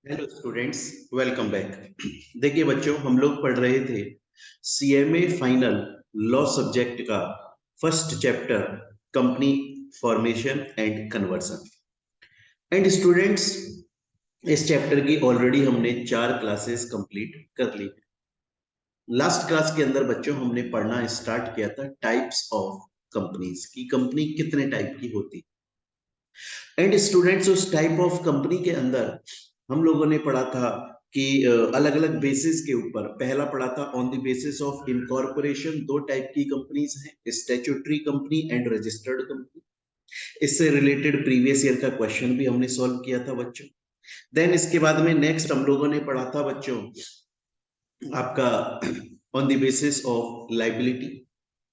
Hello students, welcome back. देखिए बच्चों, हम लोग पढ़ रहे थे सीएमए फाइनल लॉ सब्जेक्ट का first chapter company formation and conversion. And students, इस चैप्टर की ऑलरेडी हमने 4 क्लासेस कंप्लीट कर ली। लास्ट क्लास के अंदर बच्चों हमने पढ़ना स्टार्ट किया था टाइप्स ऑफ कंपनीज की, कंपनी कितने टाइप की होती। एंड स्टूडेंट्स, उस टाइप ऑफ कंपनी के अंदर हम लोगों ने पढ़ा था कि अलग अलग बेसिस के ऊपर। पहला पढ़ा था on the basis of incorporation, दो टाइप की कंपनीज हैं, statutory company and registered company. इससे रिलेटेड प्रीवियस ईयर का क्वेश्चन भी हमने सॉल्व किया था बच्चों। देन इसके बाद में नेक्स्ट हम लोगों ने पढ़ा था बच्चों आपका on the basis of liability,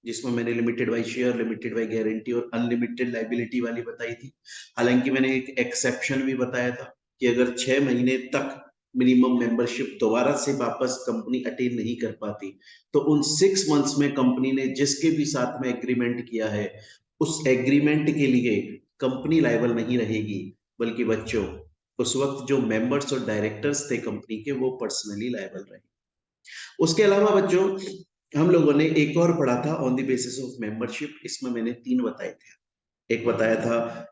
जिसमें मैंने limited by share, limited by guarantee और अनलिमिटेड लाइबिलिटी वाली बताई थी। हालांकि मैंने एक एक्सेप्शन भी बताया था कि अगर 6 महीने तक मिनिमम मेंबरशिप दोबारा से वापस कंपनी अटेन नहीं कर पाती, तो उन 6 मंथ्स में कंपनी ने जिसके भी साथ में एग्रीमेंट किया है, उस एग्रीमेंट के लिए कंपनी लायबल नहीं रहेगी, बल्कि बच्चों उस वक्त जो मेंबर्स और डायरेक्टर्स थे कंपनी के, वो पर्सनली लायबल रहे। उसके अलावा बच्चों हम लोगों ने एक और पढ़ा था on the basis of membership. इसमें मैंने 3 बताए थे। एक बताया था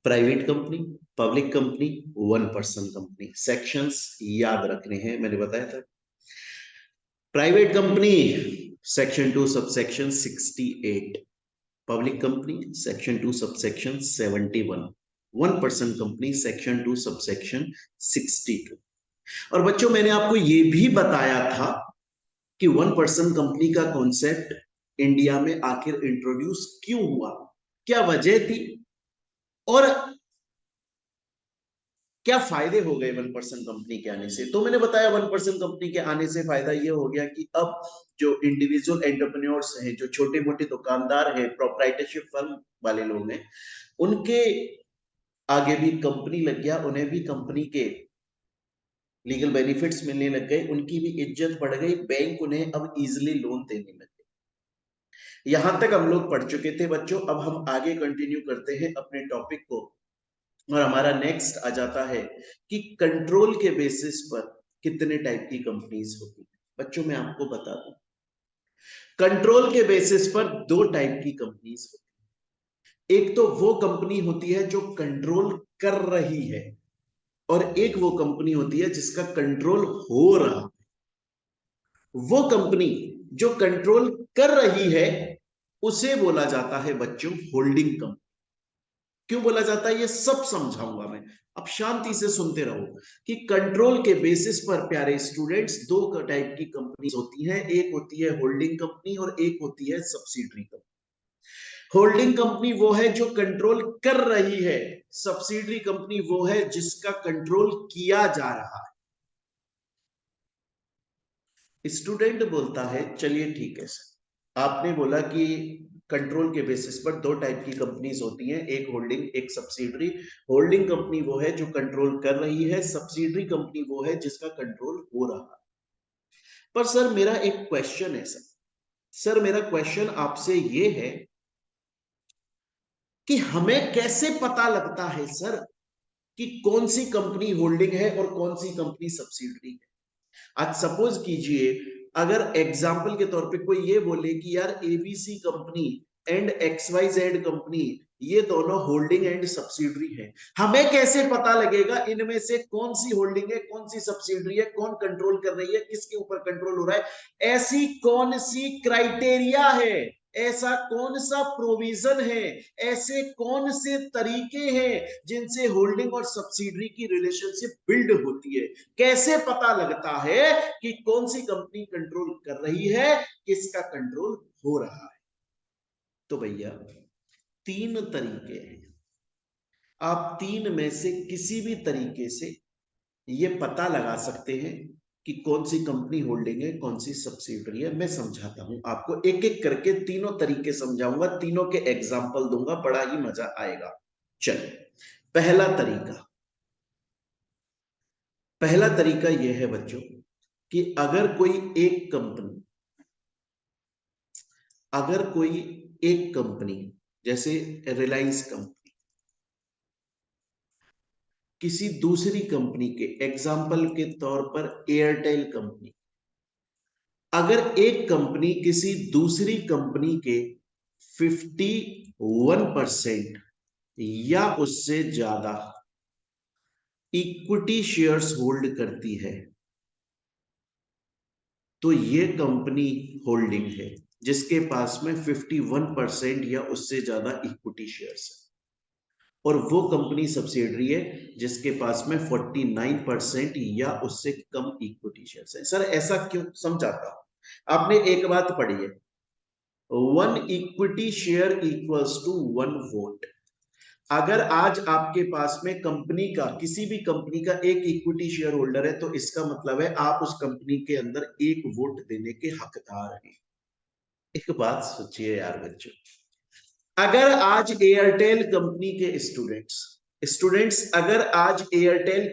private company, public company, one person company. Sections याद रखने हैं, मैंने बताया था। Private company section 2 subsection 68, public company section 2 subsection 71, one person company section 2 subsection 62। और बच्चों मैंने आपको ये भी बताया था कि वन पर्सन कंपनी का कॉन्सेप्ट इंडिया में आखिर इंट्रोड्यूस क्यों हुआ, क्या वजह थी और क्या फायदे हो गए वन पर्सन कंपनी के आने से। तो मैंने बताया वन पर्सन कंपनी के आने से फायदा ये हो गया कि अब जो इंडिविजुअल एंटरप्रेन्योर्स हैं, जो छोटे मोटे दुकानदार हैं, प्रोप्राइटरशिप फर्म वाले लोग हैं, उनके आगे भी कंपनी लग गया, उन्हें भी कंपनी के लीगल बेनिफिट्स मिलने लग गए, उनकी भी इज्जत बढ़ गई, बैंक उन्हें अब इजिली लोन देने लग गए। यहां तक हम लोग पढ़ चुके थे बच्चों। अब हम आगे कंटिन्यू करते हैं अपने टॉपिक को, और हमारा नेक्स्ट आ जाता है कि कंट्रोल के बेसिस पर कितने टाइप की कंपनीज होती है। बच्चों मैं आपको बता दूं, कंट्रोल के बेसिस पर 2 टाइप की कंपनीज होती है। एक तो वो कंपनी होती है जो कंट्रोल कर रही है, और एक वो कंपनी होती है जिसका कंट्रोल हो रहा है। वो कंपनी जो कंट्रोल कर रही है उसे बोला जाता है बच्चों होल्डिंग कंपनी। क्यों बोला जाता है ये सब समझाऊंगा मैं, अब शांति से सुनते रहो। कि कंट्रोल के बेसिस पर प्यारे स्टूडेंट्स 2 टाइप की कंपनीज होती हैं, एक होती है होल्डिंग कंपनी और एक होती है सब्सिडरी कंपनी। होल्डिंग कंपनी वो है जो कंट्रोल कर रही है, सब्सिडरी कंपनी वो है जिसका कंट्रोल किया जा रहा है। स्टूडेंट बोलता है चलिए ठीक है सर, आपने बोला कि कंट्रोल के बेसिस पर 2 टाइप की कंपनीज होती हैं, एक होल्डिंग एक सब्सिडरी। होल्डिंग कंपनी वो है जो कंट्रोल कर रही है, सब्सिडरी कंपनी वो है जिसका कंट्रोल हो रहा है। पर सर मेरा एक क्वेश्चन है सर मेरा क्वेश्चन आपसे ये है कि हमें कैसे पता लगता है सर कि कौन सी कंपनी होल्डिंग है और कौन सी कंपनी सब्सिडरी है। आज सपोज कीजिए, अगर एग्जाम्पल के तौर पे कोई ये बोले कि यार ABC company and XYZ company ये दोनों होल्डिंग एंड सब्सिडरी है, हमें कैसे पता लगेगा इनमें से कौन सी होल्डिंग है कौन सी सब्सिडरी है, कौन कंट्रोल कर रही है, किसके ऊपर कंट्रोल हो रहा है। ऐसी कौन सी क्राइटेरिया है, ऐसा कौन सा प्रोविजन है, ऐसे कौन से तरीके हैं जिनसे होल्डिंग और सब्सिडरी की रिलेशनशिप बिल्ड होती है। कैसे पता लगता है कि कौन सी कंपनी कंट्रोल कर रही है, किसका कंट्रोल हो रहा है। तो भैया 3 तरीके हैं, आप 3 में से किसी भी तरीके से ये पता लगा सकते हैं कि कौन सी कंपनी होल्डिंग है कौन सी सब्सिडरी है। मैं समझाता हूं आपको, एक एक करके तीनों तरीके समझाऊंगा, तीनों के एग्जाम्पल दूंगा, बड़ा ही मजा आएगा। चलिए, पहला तरीका पहला तरीका यह है बच्चों कि अगर कोई एक कंपनी जैसे रिलायंस कंपनी, किसी दूसरी कंपनी के, एग्जाम्पल के तौर पर एयरटेल कंपनी, अगर एक कंपनी किसी दूसरी कंपनी के 51% या उससे ज्यादा इक्विटी शेयर्स होल्ड करती है तो ये कंपनी होल्डिंग है जिसके पास में 51% या उससे ज्यादा इक्विटी शेयर्स है, और वो कंपनी सब्सिडरी है जिसके पास में 49% या उससे कम इक्विटी शेयर्स है। सर ऐसा क्यों? समझाता हूं। आपने एक बात पढ़ी है, 1 equity share equals to 1 vote. अगर आज आपके पास में कंपनी का, किसी भी कंपनी का एक इक्विटी शेयर होल्डर है तो इसका मतलब है आप उस कंपनी के अंदर एक वोट देने के हकदार हैं। एक बात सोचिए यार बच्चों, अगर आज एयरटेल कंपनी के स्टूडेंट्स अगर आज एयरटेल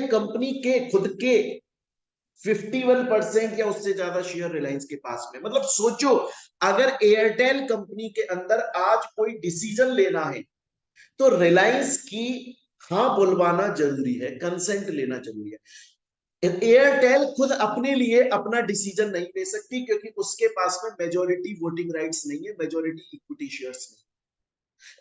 कंपनी के खुद के 51% या उससे ज्यादा शेयर रिलायंस के पास में, मतलब सोचो अगर एयरटेल कंपनी के अंदर आज कोई डिसीजन लेना है तो रिलायंस की हाँ बुलवाना जरूरी है, कंसेंट लेना जरूरी है। एयरटेल खुद अपने लिए अपना डिसीजन नहीं ले सकती क्योंकि उसके पास में मेजॉरिटी वोटिंग राइट्स नहीं है, मेजॉरिटी इक्विटी शेयर्स नहीं।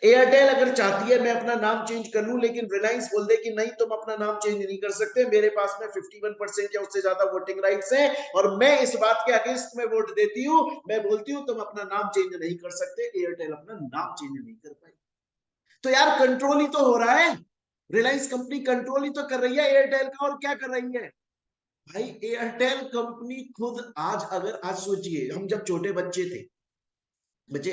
एयरटेल अगर चाहती है मैं अपना नाम चेंज कर लूं, लेकिन रिलायंस बोल दे कि नहीं तुम अपना नाम चेंज नहीं कर सकते, मेरे पास में 51% या उससे ज्यादा वोटिंग राइट्स हैं और मैं इस बात के अगेंस्ट में वोट देती हूं, मैं बोलती हूं तुम अपना नाम चेंज नहीं कर सकते, एयरटेल अपना नाम चेंज नहीं कर पाई। तो यार कंट्रोल ही तो हो रहा है, रिलायंस कंपनी कंट्रोल ही तो कर रही है एयरटेल का, और क्या कर रही है भाई? एयरटेल कंपनी खुद आज, अगर आज सोचिए हम जब छोटे बच्चे थे, बच्चे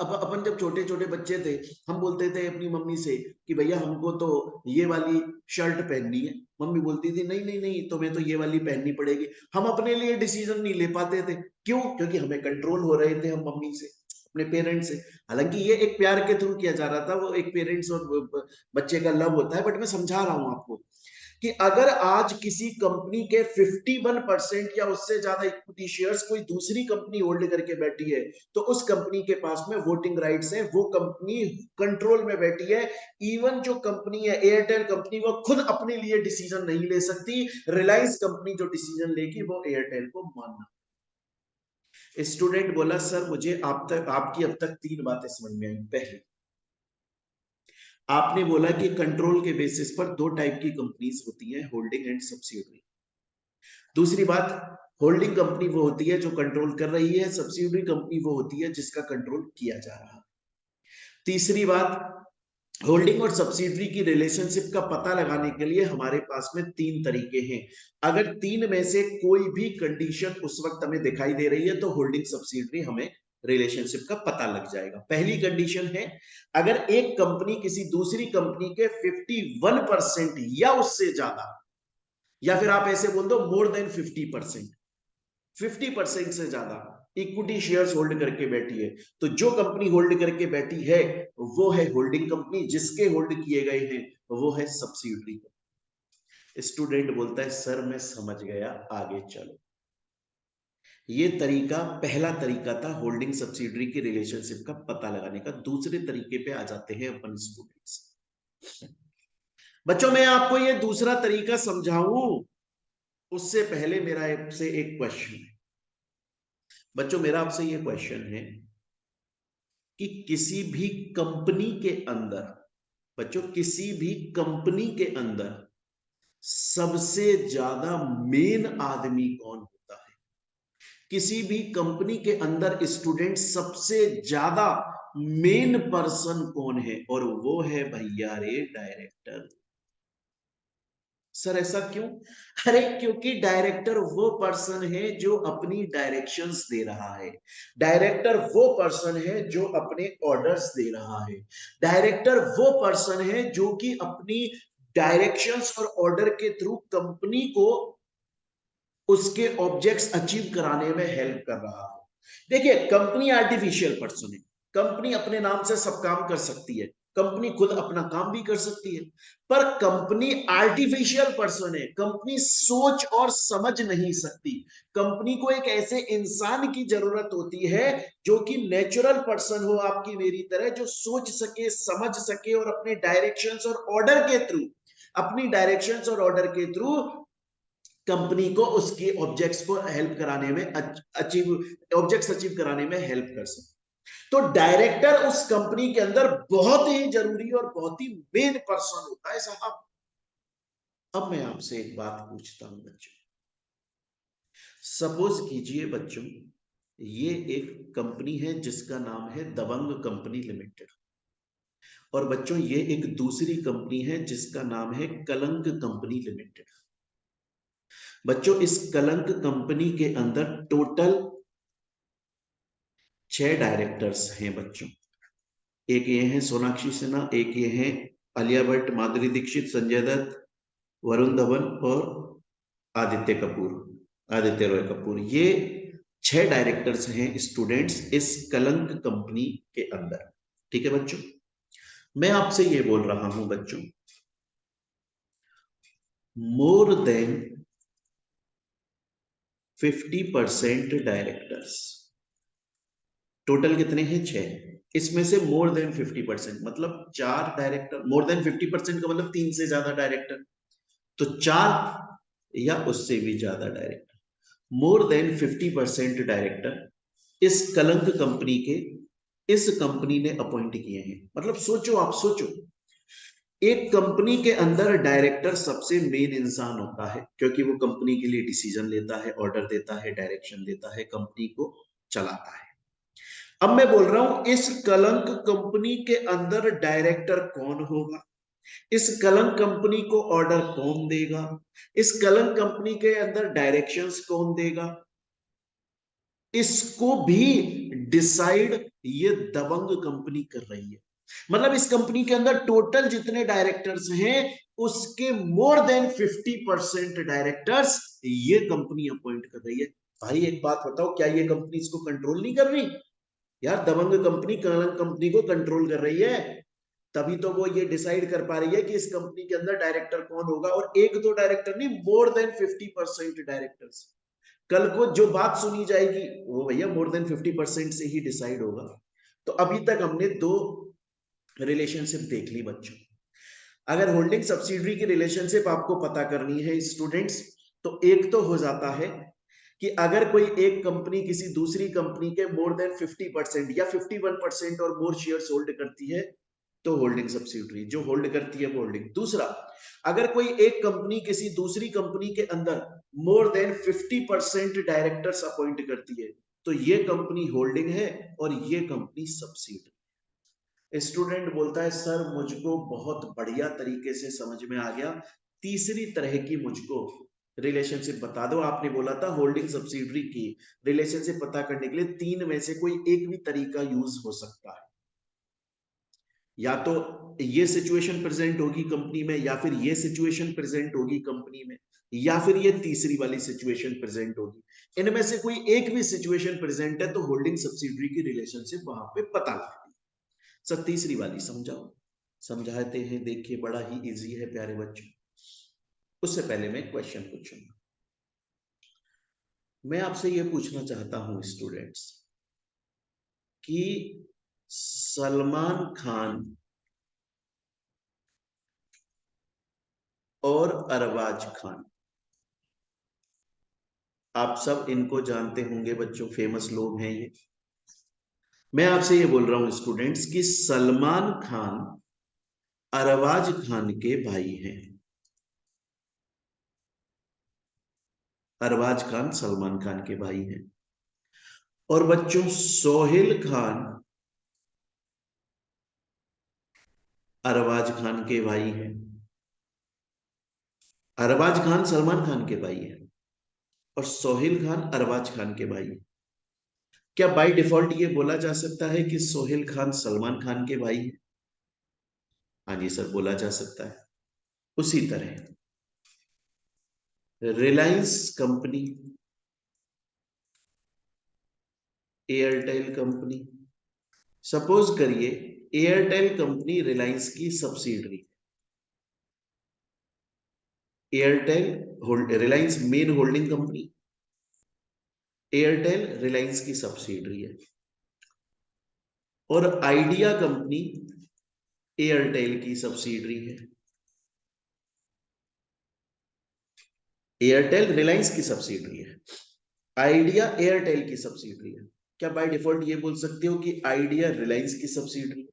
अब अपन जब छोटे छोटे बच्चे थे हम बोलते थे अपनी मम्मी से कि भैया हमको तो ये वाली शर्ट पहननी है, मम्मी बोलती थी नहीं नहीं नहीं तुम्हें तो ये वाली पहननी पड़ेगी। हम अपने लिए डिसीजन नहीं ले पाते थे, क्यों? क्योंकि हमें कंट्रोल हो रहे थे हम मम्मी से, अपने पेरेंट्स से। हालांकि ये एक प्यार के थ्रू किया जा रहा था, वो एक पेरेंट्स और बच्चे का लव होता है, बट मैं समझा रहा हूं आपको कि अगर आज किसी कंपनी के 51% या उससे ज्यादा इक्विटी शेयर्स कोई दूसरी कंपनी होल्ड करके बैठी है तो उस कंपनी के पास में वोटिंग राइट्स है, वो कंपनी कंट्रोल में बैठी है। इवन जो कंपनी है एयरटेल कंपनी, वो खुद अपने लिए डिसीजन नहीं ले सकती, रिलायंस कंपनी जो डिसीजन लेगी वो एयरटेल को मानना। स्टूडेंट बोला सर मुझे आप तक आपकी अब तक 3 बातें समझ में आई। पहली, आपने बोला कि कंट्रोल के बेसिस पर 2 टाइप की कंपनीज होती हैं, होल्डिंग एंड सब्सिडियरी। दूसरी बात, होल्डिंग कंपनी वो होती है जो कंट्रोल कर रही है, सब्सिडियरी कंपनी वो होती है जिसका कंट्रोल किया जा रहा है। तीसरी बात, होल्डिंग और सब्सिडियरी की रिलेशनशिप का पता लगाने के लिए हमारे पास में 3 तरीके हैं। अगर 3 में से कोई भी कंडीशन उस वक्त हमें दिखाई दे रही है तो होल्डिंग सब्सिडियरी हमें रिलेशनशिप का पता लग जाएगा। पहली कंडीशन है, अगर एक कंपनी किसी दूसरी कंपनी के 51% या उससे ज्यादा, या फिर आप ऐसे बोल दो मोर देन 50%, 50% से ज्यादा इक्विटी शेयर्स होल्ड करके बैठी है, तो जो कंपनी होल्ड करके बैठी है वो है होल्डिंग कंपनी, जिसके होल्ड किए गए हैं वो है सब्सिडियरी। स्टूडेंट बोलता है सर मैं समझ गया, आगे चलो। ये तरीका पहला तरीका था होल्डिंग सब्सिडियरी की रिलेशनशिप का पता लगाने का। दूसरे तरीके पे आ जाते हैं अपन स्टूडेंट्स। बच्चों मैं आपको ये दूसरा तरीका समझाऊं उससे पहले मेरा आपसे एक क्वेश्चन है। बच्चों मेरा आपसे ये क्वेश्चन है कि किसी भी कंपनी के अंदर, बच्चों किसी भी कंपनी के अंदर सबसे ज्यादा मेन आदमी कौन होता है? किसी भी कंपनी के अंदर स्टूडेंट सबसे ज्यादा मेन पर्सन कौन है? और वो है भैया रे डायरेक्टर। सर ऐसा क्यों? अरे क्योंकि डायरेक्टर वो पर्सन है जो अपनी डायरेक्शंस दे रहा है, डायरेक्टर वो पर्सन है जो अपने ऑर्डर्स दे रहा है, डायरेक्टर वो पर्सन है जो कि अपनी डायरेक्शंस और ऑर्डर के थ्रू कंपनी को उसके ऑब्जेक्ट्स अचीव कराने में हेल्प कर रहा है। देखिए कंपनी आर्टिफिशियल पर्सन है, कंपनी अपने नाम से सब काम कर सकती है, कंपनी खुद अपना काम भी कर सकती है, पर कंपनी आर्टिफिशियल पर्सन है, कंपनी सोच और समझ नहीं सकती। कंपनी को एक ऐसे इंसान की जरूरत होती है जो कि नेचुरल पर्सन हो, आपकी मेरी तरह, जो सोच सके, समझ सके और अपने डायरेक्शंस और ऑर्डर के थ्रू, अपनी डायरेक्शंस और ऑर्डर के थ्रू कंपनी को उसके ऑब्जेक्ट्स को हेल्प कराने में, अचीव ऑब्जेक्ट्स अचीव कराने में हेल्प कर सके। तो डायरेक्टर उस कंपनी के अंदर बहुत ही जरूरी और बहुत ही मेन पर्सन होता है साहब। अब मैं आपसे एक बात पूछता हूं बच्चों, सपोज कीजिए बच्चों, ये एक कंपनी है जिसका नाम है दबंग कंपनी लिमिटेड, और बच्चों ये एक दूसरी कंपनी है जिसका नाम है कलंक कंपनी लिमिटेड। बच्चों इस कलंक कंपनी के अंदर टोटल 6 डायरेक्टर्स हैं बच्चों। एक ये हैं सोनाक्षी सिन्हा, एक ये हैं आलिया भट्ट, माधुरी दीक्षित, संजय दत्त, वरुण धवन और आदित्य कपूर, आदित्य रॉय कपूर। ये 6 डायरेक्टर्स हैं स्टूडेंट्स इस कलंक कंपनी के अंदर। ठीक है बच्चों, मैं आपसे ये बोल रहा हूं बच्चों, मोर देन 50% डायरेक्टर्स, टोटल कितने हैं? 6। इसमें से मोर देन 50% मतलब 4 डायरेक्टर, मोर देन 50% का मतलब 3 से ज्यादा डायरेक्टर, तो 4 या उससे भी ज्यादा डायरेक्टर, मोर देन 50% डायरेक्टर इस कलंक कंपनी के, इस कंपनी ने अपॉइंट किए हैं। मतलब सोचो, आप सोचो, एक कंपनी के अंदर डायरेक्टर सबसे मेन इंसान होता है, क्योंकि वो कंपनी के लिए डिसीजन लेता है, ऑर्डर देता है, डायरेक्शन देता है, कंपनी को चलाता है। अब मैं बोल रहा हूं इस कलंक कंपनी के अंदर डायरेक्टर कौन होगा, इस कलंक कंपनी को ऑर्डर कौन देगा, इस कलंक कंपनी के अंदर डायरेक्शंस कौन देगा, इसको भी डिसाइड ये दबंग कंपनी कर रही है। मतलब इस कंपनी के अंदर टोटल जितने डायरेक्टर्स हैं उसके मोर देन 50% डायरेक्टर्स ये कंपनी अपॉइंट कर रही है। भाई एक बात बताओ, क्या ये कंपनी इसको कंट्रोल नहीं कर रही? यार दबंग कंपनी कलंक कंपनी को कंट्रोल कर रही है, तभी तो वो ये डिसाइड कर पा रही है कि इस कंपनी के अंदर डायरेक्टर कौन होगा। और एक दो डायरेक्टर नहीं, मोर देन 50% डायरेक्टर्स। कल को जो बात सुनी जाएगी वो भैया मोर देन 50% से ही डिसाइड होगा। तो अभी तक हमने 2 रिलेशनशिप देख ली बच्चों। अगर होल्डिंग सब्सिडरी की रिलेशनशिप आपको पता करनी है स्टूडेंट्स, तो एक तो हो जाता है कि अगर कोई एक कंपनी किसी दूसरी कंपनी के मोर देन 50% या 51% और मोर शेयर्स होल्ड करती है तो होल्डिंग सब्सिडरी, जो होल्ड करती है वो होल्डिंग। दूसरा, अगर कोई एक कंपनी किसी दूसरी कंपनी के अंदर मोर देन 50% डायरेक्टर्स अपॉइंट करती है तो ये कंपनी होल्डिंग है और ये कंपनी सब्सिडरी। स्टूडेंट बोलता है सर मुझको बहुत बढ़िया तरीके से समझ में आ गया, तीसरी तरह की मुझको रिलेशनशिप बता दो। आपने बोला था होल्डिंग सब्सिडरी की रिलेशनशिप पता करने के लिए 3 में से कोई एक भी तरीका यूज हो सकता है, या तो ये सिचुएशन प्रेजेंट होगी कंपनी में, या फिर ये सिचुएशन प्रेजेंट होगी कंपनी में, या फिर ये तीसरी वाली सिचुएशन प्रेजेंट होगी। इनमें से कोई एक भी सिचुएशन प्रेजेंट है तो होल्डिंग सब्सिडरी की रिलेशनशिप वहां पे पता लगती है। सर तीसरी वाली समझाओ। समझाते हैं, देखिए बड़ा ही इजी है प्यारे बच्चों। उससे पहले मैं क्वेश्चन पूछूंगा, मैं आपसे ये पूछना चाहता हूं स्टूडेंट्स कि सलमान खान और अरबाज खान, आप सब इनको जानते होंगे बच्चों, फेमस लोग हैं ये। मैं आपसे ये बोल रहा हूं स्टूडेंट्स कि सलमान खान अरबाज खान के भाई हैं। अरबाज खान सलमान खान के भाई हैं। और बच्चों सोहेल खान अरबाज खान के भाई हैं। अरबाज खान सलमान खान के भाई हैं और सोहेल खान अरबाज खान के भाई हैं। क्या बाय डिफॉल्ट ये बोला जा सकता है कि सोहेल खान सलमान खान के भाई हैं? हाँ जी सर, बोला जा सकता है। उसी तरह Reliance company, Airtel company, suppose करिए एयरटेल कंपनी रिलायंस की subsidiary. Airtel Reliance main holding company, Airtel Reliance की सब्सिडरी है। और आइडिया कंपनी एयरटेल की सब्सिडरी है। एयरटेल रिलायंस की सब्सिडरी है, आइडिया एयरटेल की सब्सिडरी है। क्या बाय डिफॉल्ट ये बोल सकते हो कि आइडिया रिलायंस की सब्सिडरी?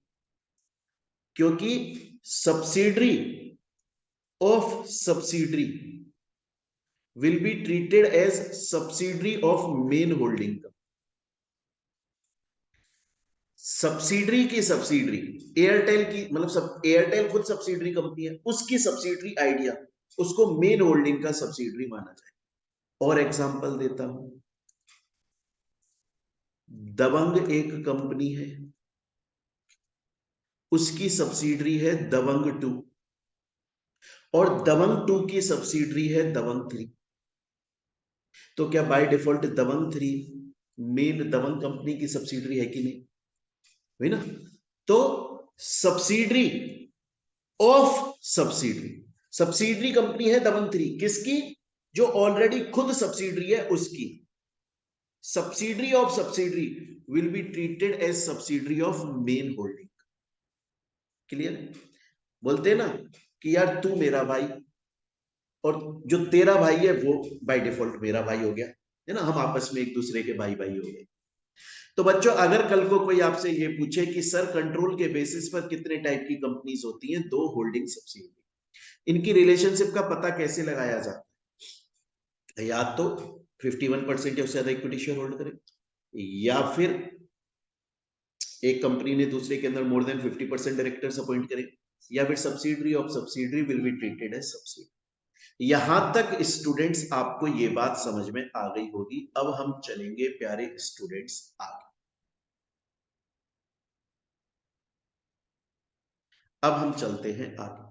क्योंकि subsidiary of subsidiary will be treated as subsidiary of main holding. Subsidiary की सब्सिडरी एयरटेल की, मतलब सब एयरटेल खुद सब्सिडरी कंपनी है, उसकी सब्सिडरी आइडिया, उसको मेन होल्डिंग का सब्सिडरी माना जाए। और एग्जांपल देता हूं, दबंग एक कंपनी है, उसकी सब्सिडरी है दबंग 2, और दबंग 2 की सब्सिडरी है दबंग 3। तो क्या by default Dabangg 3 main Dabangg company की सब्सिडरी है कि नहीं? है ना? तो subsidiary of subsidiary, subsidiary company है दबंग 3, किसकी? जो ऑलरेडी खुद सब्सिडरी है उसकी। Subsidiary of subsidiary will be treated as subsidiary of main holding. Clear? बोलते हैं ना कि यार तू मेरा भाई और जो तेरा भाई है वो बाय डिफॉल्ट मेरा भाई हो गया, है ना? हम आपस में एक दूसरे के भाई भाई हो गए। तो बच्चों, अगर कल को कोई आपसे ये पूछे कि सर कंट्रोल के बेसिस पर कितने टाइप की कंपनीज होती हैं? 2 होल्डिंग सब्सिडरी। इनकी रिलेशनशिप का पता कैसे लगाया जाता है? या तो 51% या उससे ज्यादा इक्विटी शेयर होल्ड करें, या फिर एक कंपनी ने दूसरे के अंदर मोर देन 50% डायरेक्टर्स अपॉइंट करें, या फिर subsidiary of subsidiary will be treated as subsidiary. यहां तक स्टूडेंट्स आपको ये बात समझ में आ गई होगी। अब हम चलेंगे प्यारे स्टूडेंट्स आगे। अब हम चलते हैं आगे,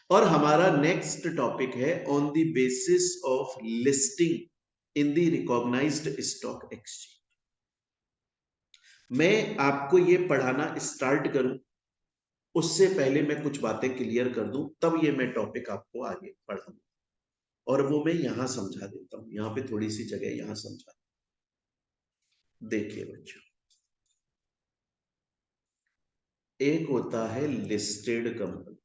और हमारा नेक्स्ट टॉपिक है on the basis of listing in the recognized stock exchange. मैं आपको ये पढ़ाना स्टार्ट करूं उससे पहले मैं कुछ बातें क्लियर कर दूं, तब ये मैं टॉपिक आपको आगे पढ़ाऊंगा। और वो मैं यहां समझा देता हूं, यहां पे थोड़ी सी जगह यहां समझा। देखिए बच्चों, एक होता है लिस्टेड कंपनी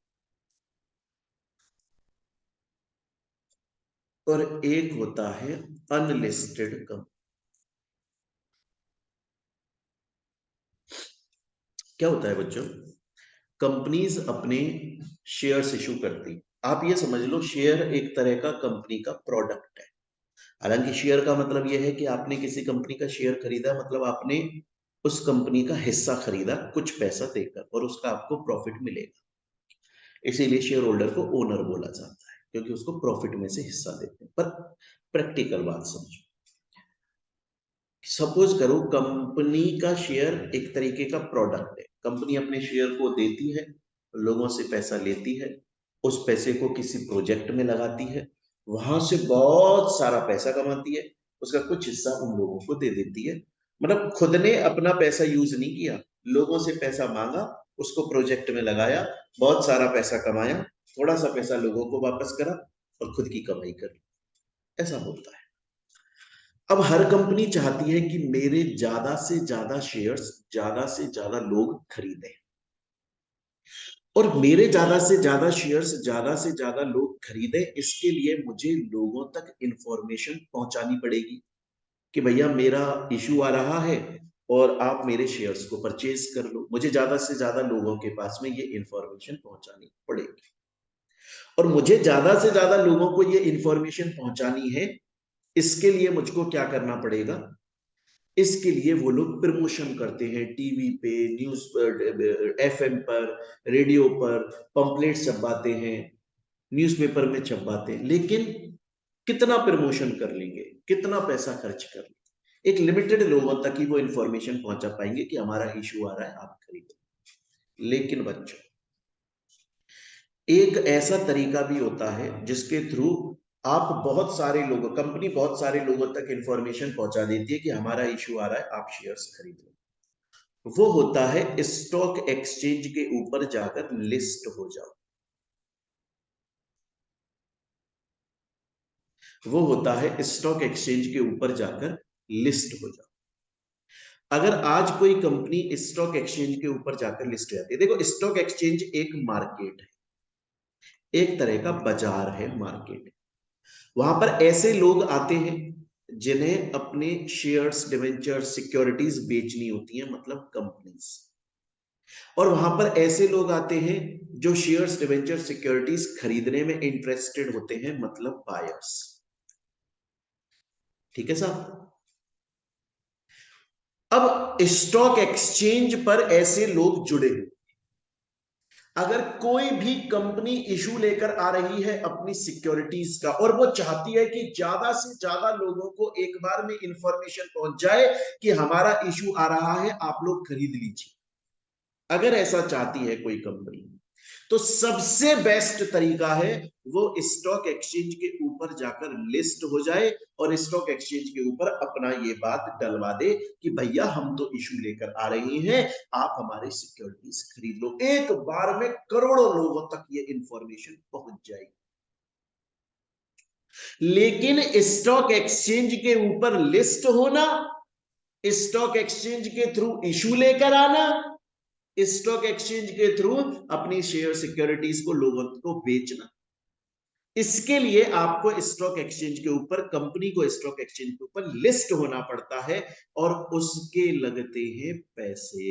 और एक होता है अनलिस्टेड कंपनी। क्या होता है बच्चों? कंपनीज अपने शेयर्स इशू करती। आप ये समझ लो, शेयर एक तरह का कंपनी का प्रोडक्ट है। हालांकि शेयर का मतलब यह है कि आपने किसी कंपनी का शेयर खरीदा, मतलब आपने उस कंपनी का हिस्सा खरीदा कुछ पैसा देकर, और उसका आपको प्रॉफिट मिलेगा। इसीलिए शेयर होल्डर को ओनर बोला जाता है, क्योंकि उसको प्रॉफिट में से हिस्सा देते हैं। पर प्रैक्टिकल बात समझो, सपोज करो कंपनी का शेयर एक तरीके का प्रोडक्ट है। कंपनी अपने शेयर को देती है, लोगों से पैसा लेती है, उस पैसे को किसी प्रोजेक्ट में लगाती है, वहां से बहुत सारा पैसा कमाती है, उसका कुछ हिस्सा उन लोगों को दे देती है। मतलब खुद ने अपना पैसा यूज नहीं किया, लोगों से पैसा मांगा, उसको प्रोजेक्ट में लगाया, बहुत सारा पैसा कमाया, थोड़ा सा पैसा लोगों को वापस करा और खुद की कमाई कर। ऐसा होता है। अब हर कंपनी चाहती है कि मेरे ज्यादा से ज्यादा शेयर्स ज्यादा से ज्यादा लोग खरीदें, और मेरे ज्यादा से ज्यादा शेयर्स ज्यादा से ज्यादा लोग खरीदें, इसके लिए मुझे लोगों तक इंफॉर्मेशन पहुंचानी पड़ेगी कि भैया मेरा इशू आ रहा है और आप मेरे शेयर्स को परचेज कर लो। मुझे ज्यादा से ज्यादा लोगों के पास में ये इंफॉर्मेशन पहुंचानी पड़ेगी, और मुझे ज्यादा से ज्यादा लोगों को ये इंफॉर्मेशन पहुंचानी है। इसके लिए मुझको क्या करना पड़ेगा? इसके लिए वो लोग प्रमोशन करते हैं, टीवी पे, न्यूज पर, एफएम पर, रेडियो पर, पंपलेट छपवाते हैं, न्यूज़पेपर में छपवाते हैं। लेकिन कितना प्रमोशन कर लेंगे, कितना पैसा खर्च कर लेंगे? एक लिमिटेड लोगों तक ही वो इंफॉर्मेशन पहुंचा पाएंगे कि हमारा इशू आ रहा है, आप खरीदो। लेकिन बच्चों, एक ऐसा तरीका भी होता है जिसके थ्रू आप बहुत सारे लोगों, कंपनी बहुत सारे लोगों तक इंफॉर्मेशन पहुंचा देती है कि हमारा इशू आ रहा है, आप शेयर्स खरीद लो। वो होता है स्टॉक एक्सचेंज के ऊपर जाकर लिस्ट हो जाओ। वो होता है स्टॉक एक्सचेंज के ऊपर जाकर लिस्ट हो जाओ। अगर आज कोई कंपनी स्टॉक एक्सचेंज के ऊपर जाकर लिस्ट हो जाती है, देखो स्टॉक एक्सचेंज एक मार्केट है, एक तरह का बाजार है, मार्केट। वहां पर ऐसे लोग आते हैं जिन्हें अपने शेयर्स, डिवेंचर्स, सिक्योरिटीज बेचनी होती है, मतलब कंपनीज। और वहां पर ऐसे लोग आते हैं जो शेयर्स, डिवेंचर, सिक्योरिटीज खरीदने में इंटरेस्टेड होते हैं, मतलब बायर्स। ठीक है साहब। अब स्टॉक एक्सचेंज पर ऐसे लोग जुड़े हैं। अगर कोई भी कंपनी इशू लेकर आ रही है अपनी सिक्योरिटीज का, और वो चाहती है कि ज्यादा से ज्यादा लोगों को एक बार में इंफॉर्मेशन पहुंच जाए कि हमारा इशू आ रहा है, आप लोग खरीद लीजिए, अगर ऐसा चाहती है कोई कंपनी, तो सबसे बेस्ट तरीका है वो स्टॉक एक्सचेंज के ऊपर जाकर लिस्ट हो जाए और स्टॉक एक्सचेंज के ऊपर अपना ये बात डलवा दे कि भैया हम तो इशू लेकर आ रहे हैं, आप हमारी सिक्योरिटीज खरीद लो। एक बार में करोड़ों लोगों तक ये इंफॉर्मेशन पहुंच जाएगी। लेकिन स्टॉक एक्सचेंज के ऊपर लिस्ट होना, स्टॉक एक्सचेंज के थ्रू इशू लेकर आना, स्टॉक एक्सचेंज के थ्रू अपनी शेयर सिक्योरिटीज को लोगों को बेचना, इसके लिए आपको स्टॉक एक्सचेंज के ऊपर, कंपनी को स्टॉक एक्सचेंज के ऊपर लिस्ट होना पड़ता है, और उसके लगते हैं पैसे।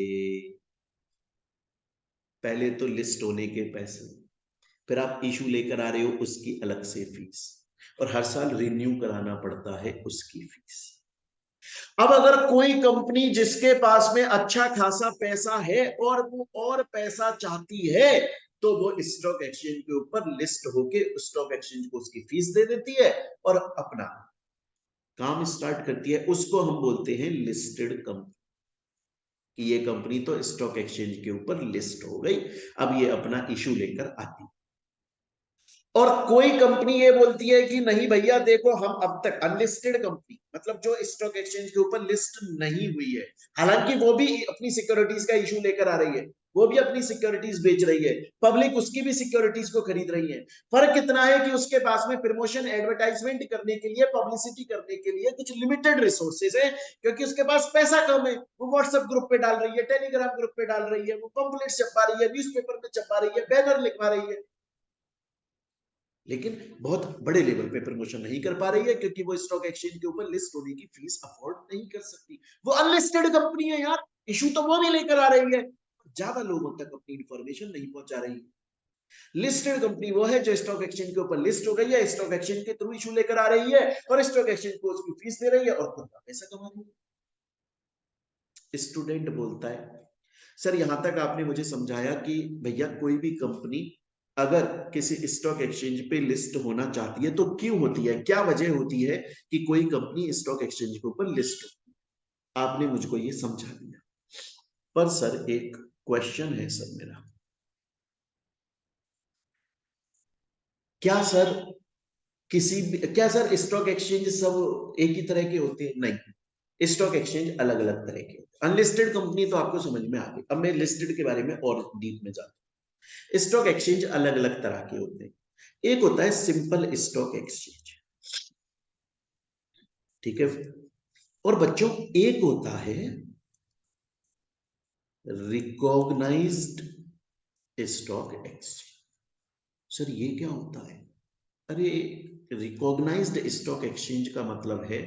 पहले तो लिस्ट होने के पैसे, फिर आप इशू लेकर आ रहे हो उसकी अलग से फीस, और हर साल रिन्यू कराना पड़ता है उसकी फीस। अब अगर कोई कंपनी जिसके पास में अच्छा खासा पैसा है और वो और पैसा चाहती है, तो वो स्टॉक एक्सचेंज के ऊपर लिस्ट होके स्टॉक एक्सचेंज को उसकी फीस दे देती है और अपना काम स्टार्ट करती है। उसको हम बोलते हैं लिस्टेड कंपनी, कि ये कंपनी तो स्टॉक एक्सचेंज के ऊपर लिस्ट हो गई, अब ये अपना इशू लेकर आती। और कोई कंपनी ये बोलती है कि नहीं भैया देखो, हम अब तक अनलिस्टेड कंपनी, मतलब जो स्टॉक एक्सचेंज के ऊपर लिस्ट नहीं हुई है, हालांकि वो भी अपनी सिक्योरिटीज का इशू लेकर आ रही है, वो भी अपनी सिक्योरिटीज बेच रही है, पब्लिक उसकी भी सिक्योरिटीज को खरीद रही है। फर्क इतना है कि उसके पास में प्रमोशन, एडवर्टाइजमेंट करने के लिए, पब्लिसिटी करने के लिए कुछ लिमिटेड रिसोर्सेज है, क्योंकि उसके पास पैसा कम है। वो व्हाट्सएप ग्रुप पे डाल रही है, टेलीग्राम ग्रुप पे डाल रही है, वो पंपलेट छपा रही है, न्यूज़पेपर में छपा रही है, बैनर लिखवा रही है, लेकिन बहुत बड़े लेवल पे प्रमोशन नहीं कर पा रही है, क्योंकि वो स्टॉक एक्सचेंज के ऊपर लिस्ट होने की फीस अफोर्ड नहीं कर सकती। वो अनलिस्टेड कंपनी है यार, इशू तो वो भी लेकर आ रही है, ज्यादा लोगों तक अपनी इंफॉर्मेशन नहीं पहुंचा रही है। लिस्टेड कंपनी वो है जो स्टॉक एक्सचेंज के ऊपर लिस्ट हो गई है, स्टॉक एक्सचेंज के थ्रू इशू लेकर आ रही है, और स्टॉक एक्सचेंज को उसकी फीस दे रही है और खुद का पैसा कमा रही है। स्टूडेंट बोलता है सर, यहां तक आपने मुझे समझाया कि भैया कोई भी कंपनी अगर किसी स्टॉक एक्सचेंज पे लिस्ट होना चाहती है तो क्यों होती है, क्या वजह होती है कि कोई कंपनी स्टॉक एक्सचेंज के ऊपर लिस्ट होती है, आपने मुझको ये समझा दिया। पर सर एक क्वेश्चन है सर मेरा, क्या सर क्या सर स्टॉक एक्सचेंज सब एक ही तरह के होते हैं? नहीं, स्टॉक एक्सचेंज अलग अलग तरह के होते हैं। अनलिस्टेड कंपनी तो आपको समझ में आ गई, अब मैं लिस्टेड के बारे में और डीप में जाता हूं। स्टॉक एक्सचेंज अलग अलग तरह के होते हैं। एक होता है सिंपल स्टॉक एक्सचेंज, ठीक है। और बच्चों एक होता है रिकॉग्नाइज्ड स्टॉक एक्सचेंज। सर ये क्या होता है? अरे, रिकॉग्नाइज्ड स्टॉक एक्सचेंज का मतलब है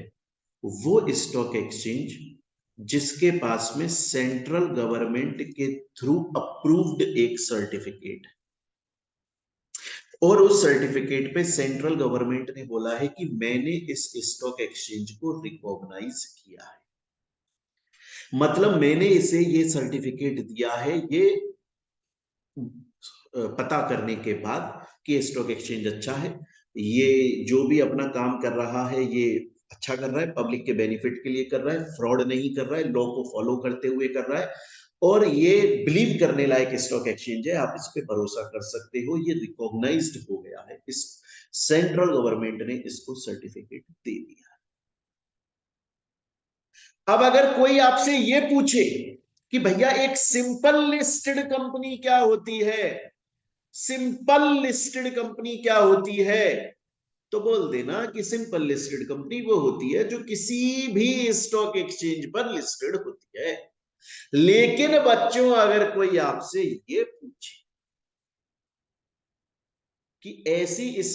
वो स्टॉक एक्सचेंज जिसके पास में सेंट्रल गवर्नमेंट के थ्रू अप्रूव्ड एक सर्टिफिकेट, और उस सर्टिफिकेट पे सेंट्रल गवर्नमेंट ने बोला है कि मैंने इस स्टॉक एक्सचेंज को रिकॉग्नाइज किया है, मतलब मैंने इसे ये सर्टिफिकेट दिया है, ये पता करने के बाद कि स्टॉक एक्सचेंज अच्छा है, ये जो भी अपना काम कर रहा है ये अच्छा कर रहा है, पब्लिक के बेनिफिट के लिए कर रहा है, फ्रॉड नहीं कर रहा है, लॉ को फॉलो करते हुए कर रहा है, और ये बिलीव करने लायक स्टॉक एक्सचेंज है, आप इस पे भरोसा कर सकते हो, ये रिकॉग्नाइज्ड हो गया है, इस सेंट्रल गवर्नमेंट ने इसको सर्टिफिकेट दे दिया। अब अगर कोई आपसे ये पूछे कि भैया एक सिंपल लिस्टेड कंपनी क्या होती है, सिंपल लिस्टेड कंपनी क्या होती है, तो बोल देना कि सिंपल लिस्टेड कंपनी वो होती है जो किसी भी स्टॉक एक्सचेंज पर लिस्टेड होती है। लेकिन बच्चों अगर कोई आपसे ये पूछे कि ऐसी इस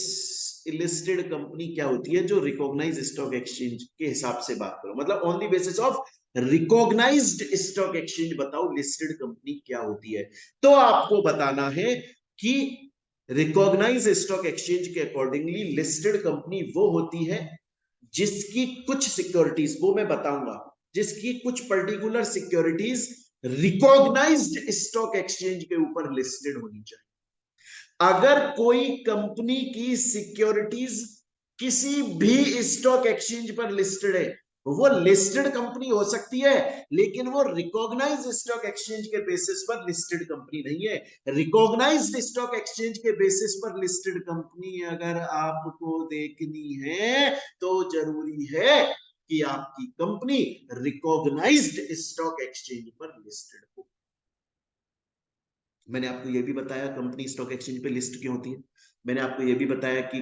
लिस्टेड कंपनी क्या होती है जो रिकॉग्नाइज स्टॉक एक्सचेंज के हिसाब से बात करो, मतलब on the basis of recognized stock exchange बताओ लिस्टेड कंपनी क्या होती है, तो आपको बताना है कि रिकॉग्नाइज स्टॉक एक्सचेंज के अकॉर्डिंगली लिस्टेड कंपनी वो होती है जिसकी कुछ सिक्योरिटीज, वो मैं बताऊंगा, जिसकी कुछ particular securities recognized stock exchange के ऊपर लिस्टेड होनी चाहिए। अगर कोई कंपनी की सिक्योरिटीज किसी भी स्टॉक एक्सचेंज पर लिस्टेड है, वो लिस्टेड कंपनी हो सकती है, लेकिन वो रिकॉग्नाइज्ड स्टॉक एक्सचेंज के बेसिस पर लिस्टेड कंपनी नहीं है। रिकॉग्नाइज्ड स्टॉक एक्सचेंज के बेसिस पर लिस्टेड कंपनी अगर आपको देखनी है तो जरूरी है कि आपकी कंपनी रिकॉग्नाइज्ड स्टॉक एक्सचेंज पर लिस्टेड हो। मैंने आपको यह भी बताया कंपनी स्टॉक एक्सचेंज पे लिस्ट क्यों होती है, मैंने आपको यह भी बताया कि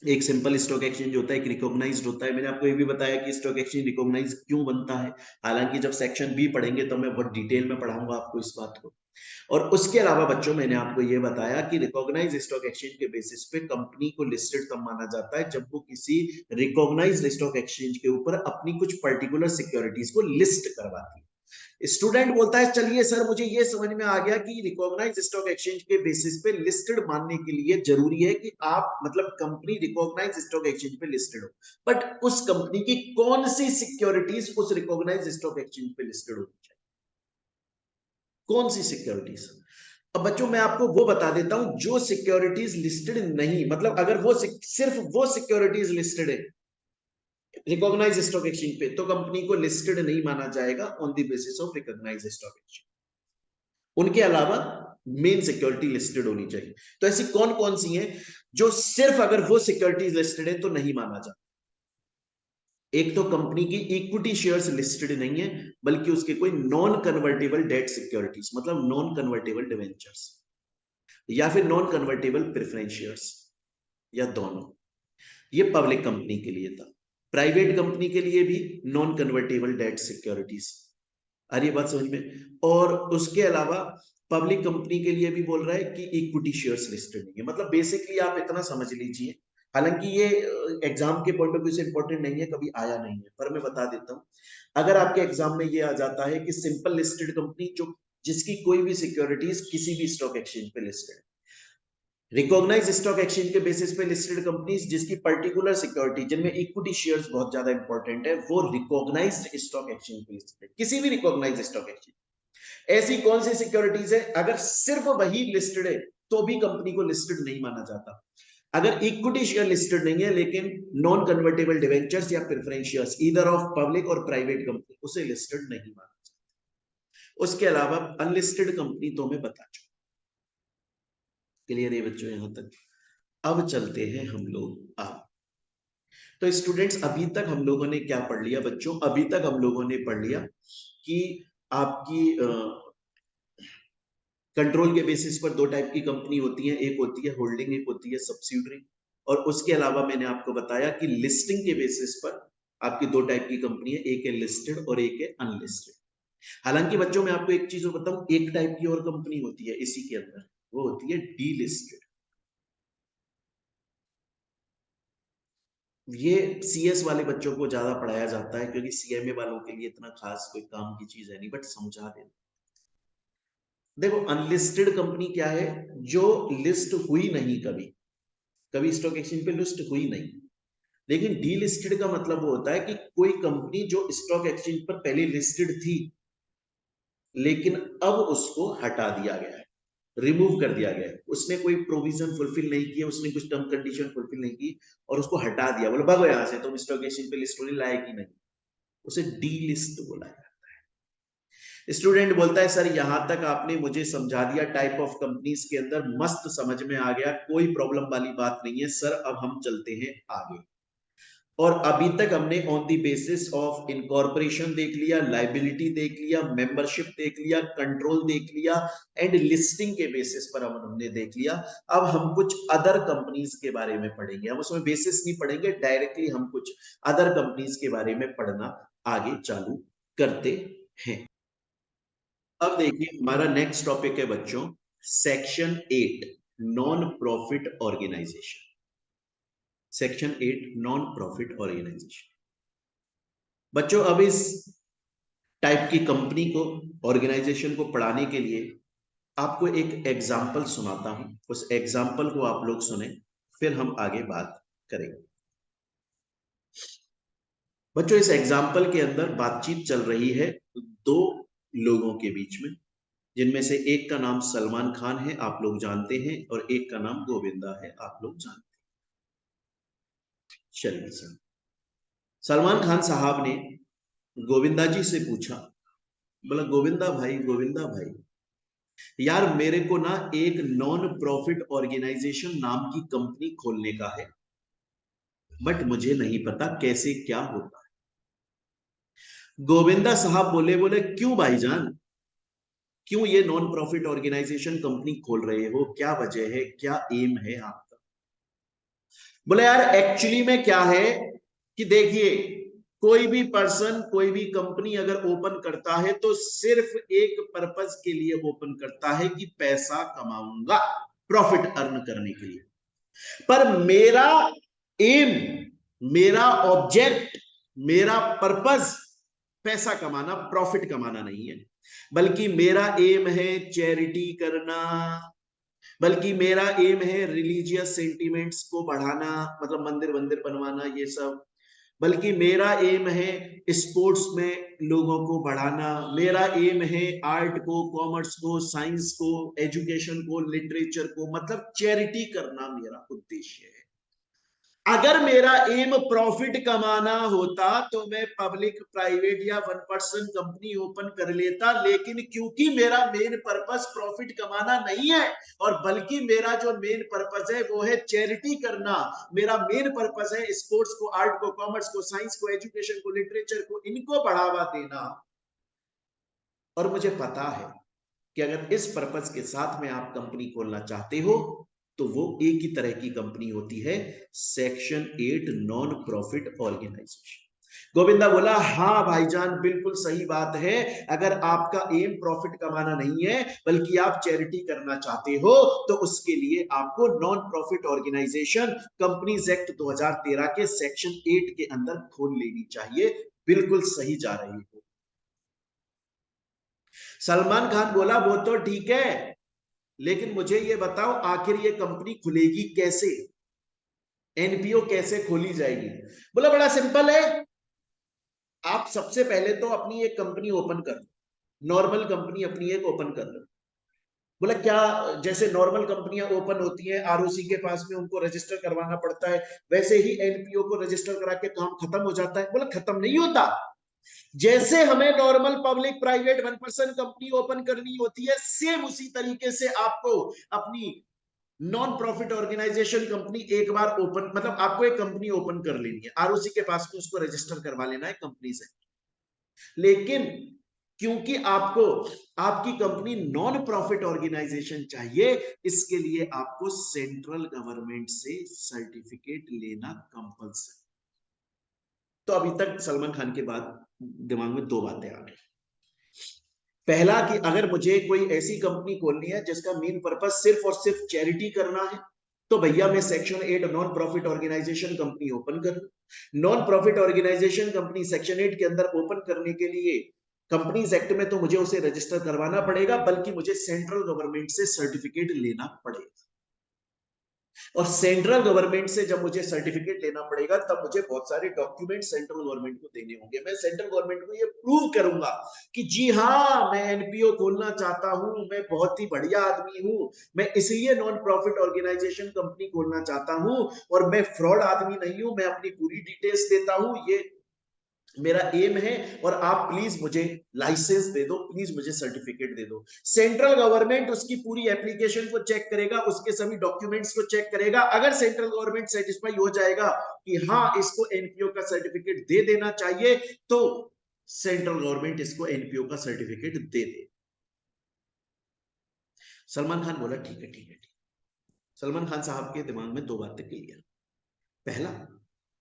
एक सिंपल स्टॉक एक्सचेंज होता है, एक रिकॉग्नाइज्ड होता है। मैंने आपको ये भी बताया कि स्टॉक एक्सचेंज रिकॉग्नाइज क्यों बनता है, हालांकि जब सेक्शन बी पढ़ेंगे तो मैं बहुत डिटेल में पढ़ाऊंगा आपको इस बात को। और उसके अलावा बच्चों मैंने आपको ये बताया कि रिकॉग्नाइज स्टॉक एक्सचेंज के बेसिस पे कंपनी को लिस्टेड तब माना जाता है जब वो किसी रिकॉग्नाइज्ड स्टॉक एक्सचेंज के ऊपर अपनी कुछ पर्टिकुलर सिक्योरिटीज को लिस्ट करवाती है। स्टूडेंट बोलता है चलिए सर मुझे ये समझ में आ गया कि रिकॉग्नाइज स्टॉक एक्सचेंज के बेसिस पे लिस्टेड मानने के लिए जरूरी है कि आप मतलब कंपनी रिकॉग्नाइज स्टॉक एक्सचेंज पे लिस्टेड हो, बट उस कंपनी की कौन सी सिक्योरिटीज उस रिकॉग्नाइज स्टॉक एक्सचेंज पे लिस्टेड होनी चाहिए, कौन सी सिक्योरिटीज। अब बच्चों मैं आपको वो बता देता हूं जो सिक्योरिटीज लिस्टेड नहीं, मतलब अगर वो सिर्फ वो सिक्योरिटीज लिस्टेड है रिकॉग्नाइज स्टॉक एक्सचेंज पे, तो कंपनी को लिस्टेड नहीं माना जाएगा on the basis of recognize stock exchange. उनके अलावा मेन सिक्योरिटी लिस्टेड होनी चाहिए। तो ऐसी कौन कौन सी हैं जो सिर्फ अगर वो सिक्योरिटीज लिस्टेड है तो नहीं माना जाता। एक तो कंपनी की इक्विटी शेयर्स लिस्टेड नहीं है, बल्कि उसके कोई नॉन कन्वर्टेबल डेट सिक्योरिटीज, मतलब नॉन कन्वर्टेबल डिवेंचर्स, या फिर नॉन कन्वर्टेबल प्रेफरेंस शेयर्स, या दोनों। ये पब्लिक कंपनी के लिए था। प्राइवेट कंपनी के लिए भी नॉन कन्वर्टेबल डेट सिक्योरिटीज, आ रही है बात समझ में। और उसके अलावा पब्लिक कंपनी के लिए भी बोल रहा है कि इक्विटी शेयर्स लिस्टेड नहीं है। मतलब बेसिकली आप इतना समझ लीजिए, हालांकि ये एग्जाम के पॉइंट ऑफ व्यू से इंपॉर्टेंट नहीं है, कभी आया नहीं है, पर मैं बता देता हूं। अगर आपके एग्जाम में ये आ जाता है कि सिंपल लिस्टेड कंपनी जो जिसकी कोई भी सिक्योरिटीज किसी भी स्टॉक एक्सचेंज पे लिस्टेड, रिकॉग्नाइज स्टॉक एक्सचेंज के बेसिस पे लिस्टेड कंपनीज जिसकी पर्टिकुलर सिक्योरिटी जिनमें इक्विटी शेयर्स बहुत ज्यादा इंपॉर्टेंट है, वो रिकॉग्नाइज्ड स्टॉक एक्सचेंज पे लिस्टेड है, किसी भी रिकॉग्नाइज्ड स्टॉक एक्सचेंज। ऐसी कौन सी सिक्योरिटीज है अगर सिर्फ वही लिस्टेड है तो भी कंपनी को लिस्टेड नहीं माना जाता। अगर इक्विटी शेयर लिस्टेड नहीं है लेकिन नॉन कन्वर्टेबल डिवेंचर्स या preference shares either of public और प्राइवेट कंपनी, उसे लिस्टेड नहीं माना जाता। उसके अलावा अनलिस्टेड कंपनी तो मैं बता चुका। क्लियर है बच्चों यहां तक। अब चलते हैं हम लोग आप। तो स्टूडेंट्स अभी तक हम लोगों ने क्या पढ़ लिया बच्चों, अभी तक हम लोगों ने पढ़ लिया कि आपकी कंट्रोल के बेसिस पर दो टाइप की कंपनी होती है, एक होती है होल्डिंग, एक होती है सब्सिडियरी। और उसके अलावा मैंने आपको बताया कि लिस्टिंग के बेसिस पर आपकी दो टाइप की कंपनी है, एक है लिस्टेड और एक है अनलिस्टेड। हालांकि बच्चों मैं आपको एक चीज बताऊं, एक टाइप की और कंपनी होती है इसी के अंदर, वो होती है डी लिस्टेड। ये सीएस वाले बच्चों को ज्यादा पढ़ाया जाता है क्योंकि सीएमए वालों के लिए इतना खास कोई काम की चीज है नहीं, बट समझा दे। देखो अनलिस्टेड कंपनी क्या है, जो लिस्ट हुई नहीं, कभी कभी स्टॉक एक्सचेंज पे लिस्ट हुई नहीं। लेकिन डी लिस्टेड का मतलब वो होता है कि कोई कंपनी जो स्टॉक एक्सचेंज पर पहले लिस्टेड थी लेकिन अब उसको हटा दिया गया है, रिमूव कर दिया गया है, उसने कोई प्रोविजन फुलफिल नहीं किया, उसने कुछ टर्म कंडीशन फुलफिल नहीं की और उसको हटा दिया, बोलो भागो यहां से, तुम स्टॉक एक्सचेंज पे लिस्ट होने लायक ही नहीं, उसे डी लिस्ट बोला है। स्टूडेंट बोलता है सर यहां तक आपने मुझे समझा दिया, टाइप ऑफ कंपनीज के अंदर मस्त समझ में आ गया, कोई प्रॉब्लम वाली बात नहीं है सर, अब हम चलते हैं आगे। और अभी तक हमने on the basis of incorporation देख लिया, लाइबिलिटी देख लिया, मेंबरशिप देख लिया, कंट्रोल देख लिया एंड लिस्टिंग के बेसिस पर हमने देख लिया। अब हम कुछ अदर कंपनीज के बारे में पढ़ेंगे। हम उसमें बेसिस नहीं पढ़ेंगे, डायरेक्टली हम कुछ अदर कंपनीज के बारे में पढ़ना आगे चालू करते हैं। अब देखिए हमारा नेक्स्ट टॉपिक है बच्चों, section 8 non profit organization. Section 8 non profit organization. बच्चों अब इस टाइप की कंपनी को, ऑर्गेनाइजेशन को पढ़ाने के लिए आपको एक एग्जाम्पल सुनाता हूं। उस एग्जाम्पल को आप लोग सुने, फिर हम आगे बात करेंगे। बच्चों इस एग्जाम्पल के अंदर बातचीत चल रही है दो लोगों के बीच में, जिनमें से एक का नाम सलमान खान है, आप लोग जानते हैं, और एक का नाम गोविंदा है, आप लोग जानते हैं। चलिए सर, सलमान खान साहब ने गोविंदा जी से पूछा, बोला गोविंदा भाई यार मेरे को ना एक नॉन प्रॉफिट ऑर्गेनाइजेशन नाम की कंपनी खोलने का है, बट मुझे नहीं पता कैसे क्या होता है। गोविंदा साहब बोले बोले क्यों भाईजान, क्यों ये नॉन प्रॉफिट ऑर्गेनाइजेशन कंपनी खोल रहे हो, क्या वजह है, क्या एम है आपका? बोले यार एक्चुअली में क्या है कि देखिए, कोई भी पर्सन कोई भी कंपनी अगर ओपन करता है तो सिर्फ एक पर्पज के लिए ओपन करता है कि पैसा कमाऊंगा, प्रॉफिट अर्न करने के लिए। पर मेरा एम, मेरा ऑब्जेक्ट, मेरा पर्पज पैसा कमाना, प्रॉफिट कमाना नहीं है, बल्कि मेरा एम है चैरिटी करना, बल्कि मेरा एम है रिलीजियस सेंटिमेंट्स को बढ़ाना, मतलब मंदिर वंदिर बनवाना ये सब, बल्कि मेरा एम है स्पोर्ट्स में लोगों को बढ़ाना, मेरा एम है आर्ट को, कॉमर्स को, साइंस को, एजुकेशन को, लिटरेचर को, मतलब चैरिटी करना मेरा उद्देश्य है। अगर मेरा एम प्रॉफिट कमाना होता तो मैं पब्लिक प्राइवेट या 1% कंपनी ओपन कर लेता, लेकिन क्योंकि मेरा मेन पर्पस प्रॉफिट कमाना नहीं है, और बल्कि मेरा जो मेन पर्पस है वो है चैरिटी करना, मेरा मेन पर्पस है स्पोर्ट्स को, आर्ट को, कॉमर्स को, साइंस को, एजुकेशन को, लिटरेचर को, इनको बढ़ावा देना, और मुझे पता है कि अगर इस पर्पस के साथ में आप कंपनी खोलना चाहते हो तो वो एक ही तरह की कंपनी होती है, section 8 non profit organization. Govinda बोला हाँ भाईजान बिल्कुल सही बात है, अगर आपका एम प्रॉफिट कमाना नहीं है बल्कि आप चैरिटी करना चाहते हो तो उसके लिए आपको non profit organization companies act 2013 के सेक्शन 8 के अंदर खोल लेनी चाहिए। बिल्कुल सही जा रही हो। सलमान खान बोला वो तो ठीक है, लेकिन मुझे ये बताओ आखिर ये कंपनी खुलेगी कैसे, एनपीओ कैसे खोली जाएगी? बोला बड़ा सिंपल है, आप सबसे पहले तो अपनी एक कंपनी ओपन कर लो, नॉर्मल कंपनी अपनी एक ओपन कर लो। बोला क्या, जैसे नॉर्मल कंपनियां ओपन होती हैं आरओसी के पास में उनको रजिस्टर करवाना पड़ता है, वैसे ही एनपीओ को रजिस्टर करा के काम खत्म हो जाता है? बोला खत्म नहीं होता, जैसे हमें normal public private 1% company open करनी होती है, सेम उसी तरीके से आपको अपनी नॉन प्रॉफिट ऑर्गेनाइजेशन कंपनी एक बार ओपन, मतलब आपको एक कंपनी ओपन कर लेनी है, आरओसी के पास में उसको रजिस्टर करवा लेना है कंपनी से। लेकिन क्योंकि आपको आपकी कंपनी नॉन प्रॉफिट ऑर्गेनाइजेशन चाहिए, इसके लिए आपको सेंट्रल गवर्नमेंट से सर्टिफिकेट लेना कंपल्सरी। तो अभी तक सलमान खान के बाद दिमाग में दो बातें आ गई। पहला कि अगर मुझे कोई ऐसी कंपनी खोलनी है जिसका मेन पर्पस सिर्फ और सिर्फ चैरिटी करना है, तो भैया मैं section 8 non profit organization company open कर लूं। Non profit organization company section 8 के अंदर ओपन करने के लिए कंपनीज एक्ट में तो मुझे उसे रजिस्टर करवाना पड़ेगा, बल्कि मुझे सेंट्रल गवर्नमेंट से सर्टिफिकेट लेना पड़ेगा। और सेंट्रल गवर्नमेंट से जब मुझे सर्टिफिकेट लेना पड़ेगा तब मुझे बहुत सारे डॉक्यूमेंट सेंट्रल गवर्नमेंट को देने होंगे। मैं सेंट्रल गवर्नमेंट को ये प्रूव करूंगा कि जी हाँ मैं एनपीओ खोलना चाहता हूं, मैं बहुत ही बढ़िया आदमी हूं, मैं इसलिए नॉन प्रॉफिट ऑर्गेनाइजेशन कंपनी खोलना चाहता हूं, और मैं फ्रॉड आदमी नहीं हूं, मैं अपनी पूरी डिटेल्स देता हूं। ये मेरा एम है, और आप प्लीज मुझे लाइसेंस दे दो, प्लीज मुझे सर्टिफिकेट दे दो। सेंट्रल गवर्नमेंट उसकी पूरी एप्लीकेशन को चेक करेगा, उसके सभी डॉक्यूमेंट्स को चेक करेगा। अगर सेंट्रल गवर्नमेंट सेटिस्फाई हो जाएगा कि हाँ इसको एनपीओ का सर्टिफिकेट दे देना चाहिए, तो सेंट्रल गवर्नमेंट इसको एनपीओ का सर्टिफिकेट दे दे। सलमान खान बोला ठीक है ठीक है ठीक। सलमान खान साहब के दिमाग में दो बातें क्लियर। पहला,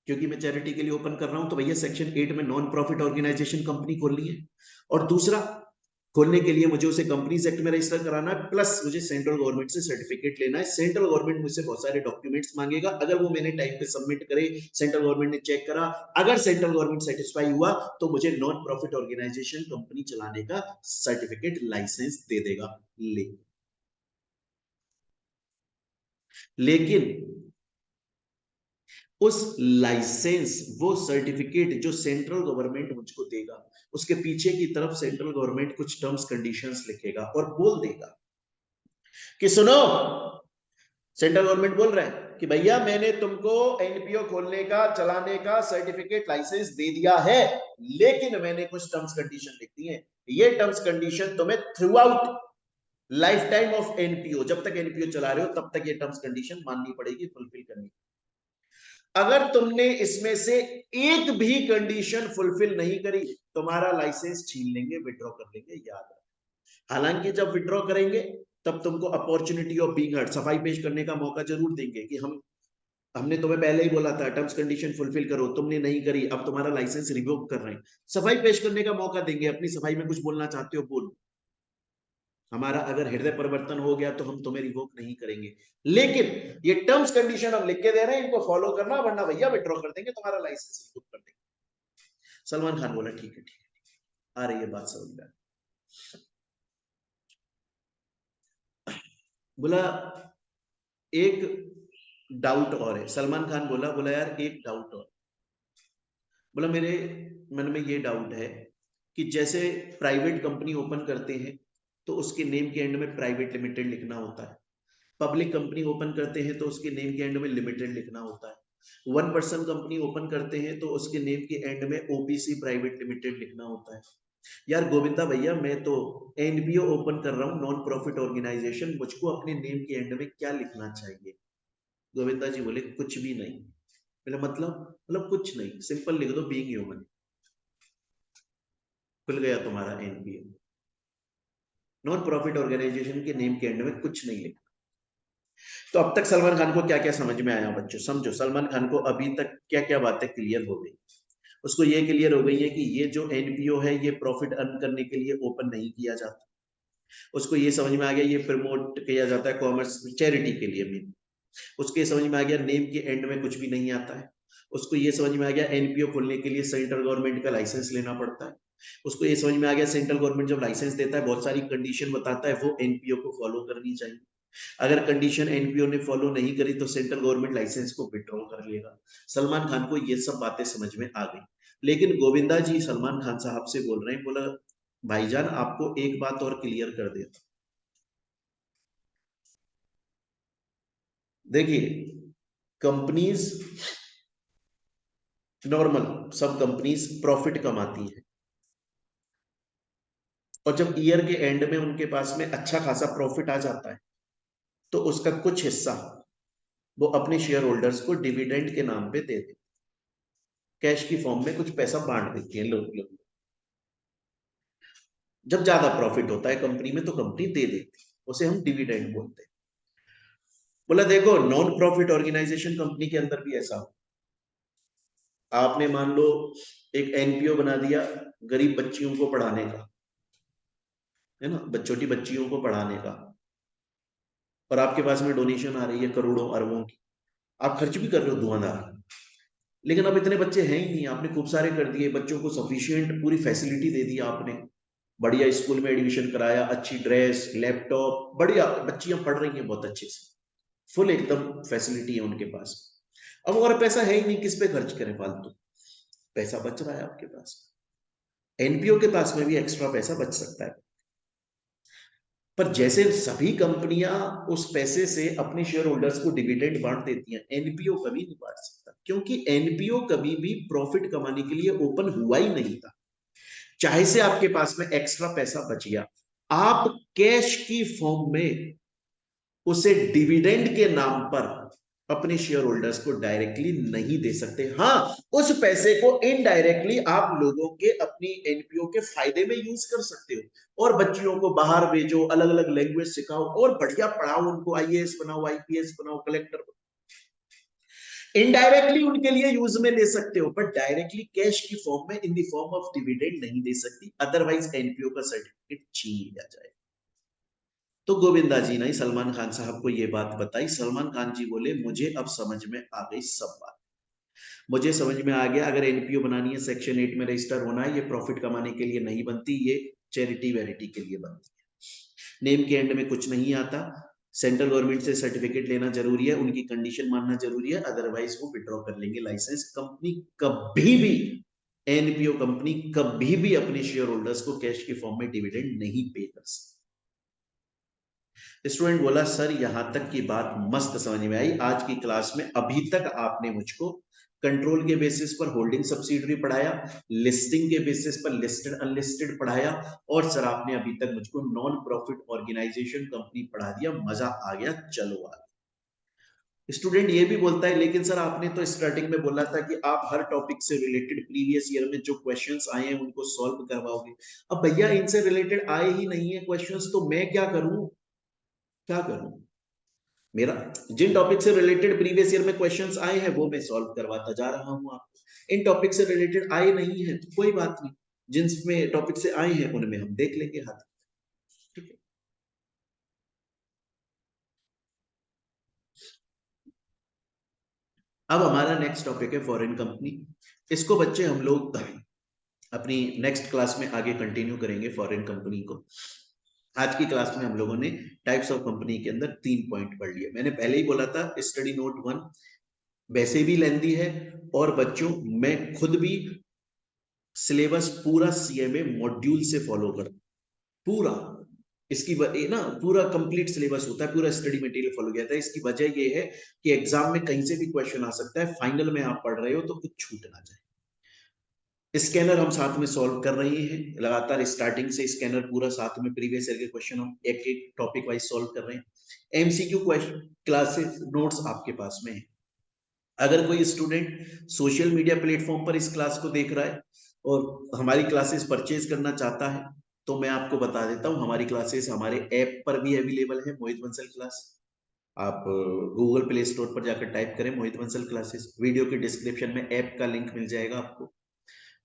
क्योंकि मैं चैरिटी के लिए ओपन कर रहा हूं तो भैया सेक्शन 8 में नॉन प्रॉफिट ऑर्गेनाइजेशन कंपनी खोलनी है, और दूसरा, खोलने के लिए मुझे उसे कंपनीज एक्ट में रजिस्टर कराना है, प्लस मुझे सेंट्रल गवर्नमेंट से सर्टिफिकेट लेना है। सेंट्रल गवर्नमेंट मुझसे बहुत सारे डॉक्यूमेंट्स मांगेगा, अगर वो मैंने टाइम पे सबमिट करे, सेंट्रल गवर्नमेंट ने चेक करा, अगर सेंट्रल गवर्नमेंट सेटिस्फाई हुआ, तो मुझे नॉन प्रॉफिट ऑर्गेनाइजेशन कंपनी चलाने का सर्टिफिकेट लाइसेंस दे देगा। लेकिन उस लाइसेंस, वो सर्टिफिकेट जो सेंट्रल गवर्नमेंट मुझको देगा, उसके पीछे की तरफ सेंट्रल गवर्नमेंट कुछ टर्म्स कंडीशंस लिखेगा और बोल देगा कि सुनो, सेंट्रल गवर्नमेंट बोल रहा है कि भैया मैंने तुमको एनपीओ खोलने का, चलाने का सर्टिफिकेट लाइसेंस दे दिया है, लेकिन मैंने कुछ टर्म्स कंडीशन लिख दी है। ये टर्म्स कंडीशन तुम्हें through out life time of NPO, जब तक एनपीओ चला रहे हो तब तक ये टर्म्स कंडीशन माननी पड़ेगी, फुलफिल करनी। अगर तुमने इसमें से एक भी कंडीशन फुलफिल नहीं करी, तुम्हारा लाइसेंस छीन लेंगे, विड्रॉ कर लेंगे, याद रखना। हालांकि जब विड्रॉ करेंगे तब तुमको अपॉर्चुनिटी ऑफ बीइंग हर्ड, सफाई पेश करने का मौका जरूर देंगे कि हमने तुम्हें पहले ही बोला था टर्म्स कंडीशन फुलफिल करो, तुमने नहीं करी, अब तुम्हारा लाइसेंस रिवोक कर रहे हैं। सफाई पेश करने का मौका देंगे, अपनी सफाई में कुछ बोलना चाहते हो बोलो, हमारा अगर हृदय परिवर्तन हो गया तो हम तुम्हें रिवोक नहीं करेंगे, लेकिन ये टर्म्स कंडीशन हम लिख के दे रहे हैं, इनको फॉलो करना, वरना भैया विड्रॉ कर देंगे, तुम्हारा लाइसेंस रिवोक कर देंगे। सलमान खान बोला ठीक है ठीक है, आ रही है बात समझ में। बोला एक डाउट और है। सलमान खान बोला बोला यार एक डाउट और। बोला मेरे मन में ये डाउट है कि जैसे प्राइवेट कंपनी ओपन करते हैं तो उसके नेम के एंड में प्राइवेट लिमिटेड लिखना होता है, पब्लिक कंपनी ओपन करते हैं तो उसके नेम के एंड में लिमिटेड लिखना होता है, वन पर्सन कंपनी ओपन करते हैं तो उसके नेम के एंड में ओपीसी प्राइवेट लिमिटेड लिखना होता है। यार गोविंदा भैया मैं तो एनपीओ ओपन कर रहा हूँ, नॉन प्रॉफिट ऑर्गेनाइजेशन, मुझको अपने नेम के एंड में क्या लिखना चाहिए? गोविंदा जी बोले कुछ भी नहीं। बोले मतलब कुछ नहीं, सिंपल लिख दो बीइंग ह्यूमन, खुल गया तुम्हारा एनपीओ। नॉन प्रॉफिट ऑर्गेनाइजेशन के नेम के एंड में कुछ नहीं लिखा। तो अब तक सलमान खान को क्या क्या समझ में आया बच्चों? समझो, सलमान खान को अभी तक क्या क्या बातें क्लियर हो गई। उसको ये क्लियर हो गई है कि ये जो एनपीओ है ये प्रॉफिट अर्न करने के लिए ओपन नहीं किया जाता। उसको ये समझ में आ गया ये प्रमोट किया जाता है कॉमर्स चैरिटी के लिए भी। उसको ये समझ में आ गया नेम के एंड में कुछ भी नहीं आता है। उसको ये समझ में आ गया एनपीओ खोलने के लिए सेंट्रल गवर्नमेंट का लाइसेंस लेना पड़ता है। उसको ये समझ में आ गया सेंट्रल गवर्नमेंट जब लाइसेंस देता है बहुत सारी कंडीशन बताता है, वो एनपीओ को फॉलो करनी चाहिए। अगर कंडीशन एनपीओ ने फॉलो नहीं करी तो सेंट्रल गवर्नमेंट लाइसेंस को विड्रॉ कर लेगा। सलमान खान को ये सब बातें समझ में आ गई, लेकिन गोविंदा जी सलमान खान साहब से बोल रहे हैं, बोला भाईजान आपको एक बात और क्लियर कर देता। देखिए कंपनीज नॉर्मल, सब कंपनीज प्रॉफिट कमाती है, और जब ईयर के एंड में उनके पास में अच्छा खासा प्रॉफिट आ जाता है तो उसका कुछ हिस्सा वो अपने शेयर होल्डर्स को डिविडेंड के नाम पे दे देते, कैश की फॉर्म में कुछ पैसा बांट देती है लोग। जब ज्यादा प्रॉफिट होता है कंपनी में तो कंपनी दे देती है, उसे हम डिविडेंड बोलते हैं। बोला देखो नॉन प्रॉफिट ऑर्गेनाइजेशन कंपनी के अंदर भी ऐसा हो, आपने मान लो एक एनपीओ बना दिया गरीब बच्चियों को पढ़ाने का, है ना, छोटी बच्चियों को पढ़ाने का, और आपके पास में डोनेशन आ रही है करोड़ों अरबों की, आप खर्च भी कर रहे हो धुआंधार, लेकिन अब इतने बच्चे हैं ही नहीं, आपने खूब सारे कर दिए, बच्चों को सफिशिएंट पूरी फैसिलिटी दे दी आपने, बढ़िया स्कूल में एडमिशन कराया, अच्छी ड्रेस लैपटॉप, बढ़िया बच्चियां पढ़ रही हैं बहुत अच्छे से, फुल एकदम फैसिलिटी है उनके पास। अब और पैसा है ही नहीं, किस पे खर्च करें फालतू? पैसा बच रहा है आपके पास, एनपीओ के पास में भी एक्स्ट्रा पैसा बच सकता है, पर जैसे सभी कंपनियां उस पैसे से अपने शेयर होल्डर्स को डिविडेंड बांट देती हैं, एनपीओ कभी नहीं बांट सकता। क्योंकि एनपीओ कभी भी प्रॉफिट कमाने के लिए ओपन हुआ ही नहीं था। चाहे से आपके पास में एक्स्ट्रा पैसा बच गया, आप कैश की फॉर्म में उसे डिविडेंड के नाम पर अपने शेयर होल्डर्स को डायरेक्टली नहीं दे सकते। हाँ, उस पैसे को इनडायरेक्टली आप लोगों के अपनी एनपीओ के फायदे में यूज कर सकते हो, और बच्चियों को बाहर भेजो, अलग अलग लैंग्वेज सिखाओ और बढ़िया पढ़ाओ, उनको आईएएस बनाओ, आईपीएस बनाओ, कलेक्टर बनाओ। इनडायरेक्टली उनके लिए यूज में ले सकते हो, बट डायरेक्टली कैश की फॉर्म में in the form of dividend नहीं दे सकती, अदरवाइज एनपीओ का सर्टिफिकेट छीन लिया जाए। तो गोविंदा जी ने सलमान खान साहब को ये बात बताई। सलमान खान जी बोले, मुझे अब समझ में आ गई सब बात, मुझे समझ में आ गया, अगर एनपीओ बनानी है, सेक्शन 8 में रजिस्टर होना है, ये प्रॉफिट कमाने के लिए नहीं बनती, ये चैरिटी वैरिटी के लिए बनती है। नेम के एंड में कुछ नहीं आता, सेंट्रल गवर्नमेंट से सर्टिफिकेट लेना जरूरी है, उनकी कंडीशन मानना जरूरी है, अदरवाइज वो विड्रॉ कर लेंगे लाइसेंस। कंपनी कभी भी, एनपीओ कंपनी कभी भी अपने शेयर होल्डर्स को कैश के फॉर्म में डिविडेंड नहीं पे कर सकती। स्टूडेंट बोला, सर यहां तक की बात मस्त समझ में आई, आज की क्लास में अभी तक आपने मुझको कंट्रोल के बेसिस पर होल्डिंग सब्सिडरी पढ़ाया, लिस्टिंग के बेसिस पर लिस्टेड अनलिस्टेड पढ़ाया, और सर आपने अभी तक मुझको नॉन प्रॉफिट ऑर्गेनाइजेशन कंपनी पढ़ा दिया। मजा आ गया, चलो आगे। स्टूडेंट ये भी बोलता है, लेकिन सर आपने तो स्टार्टिंग में बोला था कि आप हर टॉपिक से रिलेटेड प्रीवियस ईयर में जो क्वेश्चंस आए हैं उनको सॉल्व करवाओगे। अब भैया इनसे रिलेटेड आए ही नहीं है क्वेश्चंस, तो मैं क्या करूं, क्या करूं? मेरा जिन टॉपिक से रिलेटेड प्रीवियस ईयर में क्वेश्चंस आए हैं वो मैं सॉल्व करवाता जा रहा हूं आपको। इन टॉपिक से रिलेटेड आए नहीं है तो कोई बात नहीं, जिनमें टॉपिक से आए हैं उनमें हम देख लेंगे हाथ। ठीक है, अब हमारा नेक्स्ट टॉपिक है फॉरेन कंपनी। इसको बच्चे हम लोग अपनी नेक्स्ट क्लास में आगे कंटिन्यू करेंगे फॉरेन कंपनी को। आज की क्लास में हम लोगों ने टाइप्स ऑफ कंपनी के अंदर 3 पॉइंट पढ़ लिए। मैंने पहले ही बोला था, स्टडी नोट 1 वैसे भी लेंदी है, और बच्चों मैं खुद भी सिलेबस पूरा सीएमए मॉड्यूल से फॉलो कर, पूरा इसकी ना पूरा कंप्लीट सिलेबस होता है, पूरा स्टडी मटेरियल फॉलो किया था। इसकी वजह ये है कि एग्जाम में कहीं से भी क्वेश्चन आ सकता है, फाइनल में आप पढ़ रहे हो तो कुछ छूट ना जाए। स्कैनर हम साथ में सॉल्व कर रहे हैं लगातार, स्टार्टिंग से स्कैनर पूरा साथ में, प्रीवियस ईयर के क्वेश्चन हम एक एक टॉपिक वाइज सॉल्व कर रहे हैं। एमसीक्यू क्वेश्चन क्लासेस नोट्स आपके पास में है। अगर कोई स्टूडेंट सोशल मीडिया प्लेटफॉर्म पर इस क्लास को देख रहा है और हमारी क्लासेस परचेज करना चाहता है, तो मैं आपको बता देता हूँ, हमारी क्लासेस हमारे ऐप पर भी अवेलेबल है, मोहित बंसल क्लास। आप गूगल प्ले स्टोर पर जाकर टाइप करें मोहित बंसल क्लासेस, वीडियो के डिस्क्रिप्शन में ऐप का लिंक मिल जाएगा आपको,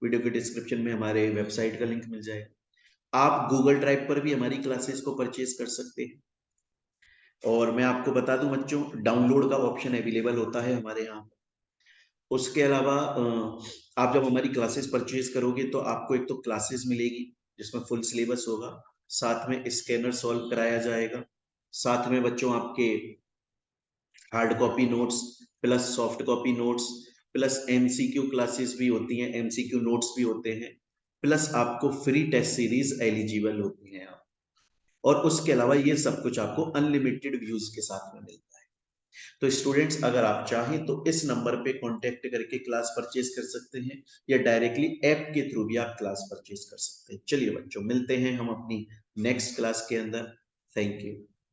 वीडियो के डिस्क्रिप्शन में हमारे वेबसाइट का लिंक मिल जाएगा। आप गूगल ड्राइव पर भी हमारी क्लासेस को परचेज कर सकते हैं। और मैं आपको बता दूं बच्चों, डाउनलोड का ऑप्शन अवेलेबल होता है हमारे यहाँ। उसके अलावा आप जब हमारी क्लासेस परचेज करोगे तो आपको एक तो क्लासेस मिलेगी जिसमें फुल सिलेबस होगा, साथ में स्कैनर सॉल्व कराया जाएगा, साथ में बच्चों आपके hard copy notes plus soft copy notes plus MCQ classes भी होती हैं, एमसीक्यू नोट्स भी होते हैं, प्लस आपको फ्री टेस्ट सीरीज एलिजिबल होती हैं आप। और उसके अलावा ये सब कुछ आपको अनलिमिटेड व्यूज के साथ में मिलता है। तो स्टूडेंट्स अगर आप चाहें तो इस नंबर पे कांटेक्ट करके क्लास परचेज कर सकते हैं, या डायरेक्टली ऐप के थ्रू भी आप क्लास परचेज कर सकते हैं। चलिए बच्चों, मिलते हैं हम अपनी नेक्स्ट क्लास के अंदर। Thank you.